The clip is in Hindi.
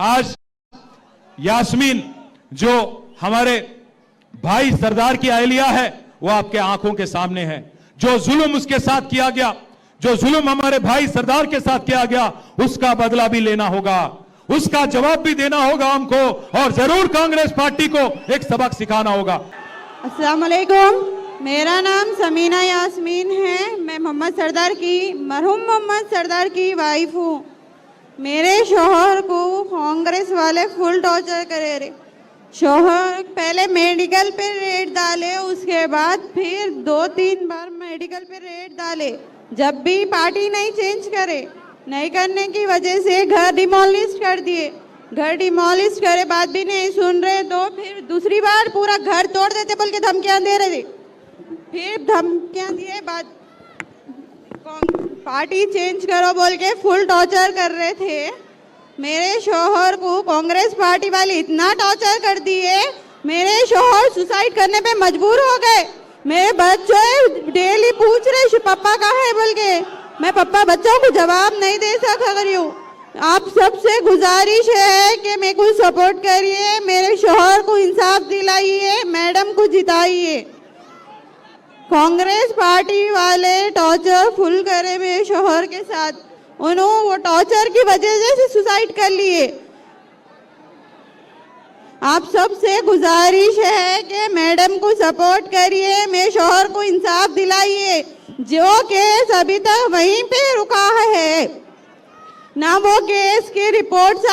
आज यास्मीन जो हमारे भाई सरदार की अहलिया है वो आपके आंखों के सामने है। जो जुल्म उसके साथ किया गया, जो जुल्म हमारे भाई सरदार के साथ किया गया, उसका बदला भी लेना होगा, उसका जवाब भी देना होगा हमको, और जरूर कांग्रेस पार्टी को एक सबक सिखाना होगा। अस्सलाम वालेकुम, मेरा नाम समीना यास्मीन है। मैं मोहम्मद सरदार की, मरहूम मोहम्मद सरदार की वाइफ हूँ। मेरे शोहर को कांग्रेस वाले फुल टॉर्चर करे रहे। शोहर पहले मेडिकल पे रेड डाले, उसके बाद फिर 2-3 बार मेडिकल पे रेड डाले। जब भी पार्टी नहीं चेंज करे, नहीं करने की वजह से घर डिमोलिश कर दिए। घर डिमोलिश करे बात भी नहीं सुन रहे तो फिर दूसरी बार पूरा घर तोड़ देते बोल के धमकियां दे रहे थे। फिर धमकियां दिए बाद पार्टी चेंज करो बोल के फुल टॉर्चर कर रहे थे। मेरे शोहर को कांग्रेस पार्टी वाले इतना टॉर्चर कर दिए, मेरे शोहर सुसाइड करने पे मजबूर हो गए। मेरे बच्चे डेली पूछ रहे पापा कहाँ है बोल के। मैं पापा बच्चों को जवाब नहीं दे सका रही हूँ। आप सबसे गुजारिश है कि मेरे को सपोर्ट करिए, मेरे शोहर को इंसाफ दिलाइए, मैडम को जिताइए। कांग्रेस पार्टी वाले टॉर्चर फुल करे मेरे शोहर के साथ, उन्होंने वो टॉर्चर की वजह से सुसाइड कर लिए। आप सबसे गुजारिश है कि मैडम को सपोर्ट करिए, मेरे शोहर को इंसाफ दिलाइए। जो केस अभी तक वहीं पे रुका है, ना वो केस की रिपोर्ट्स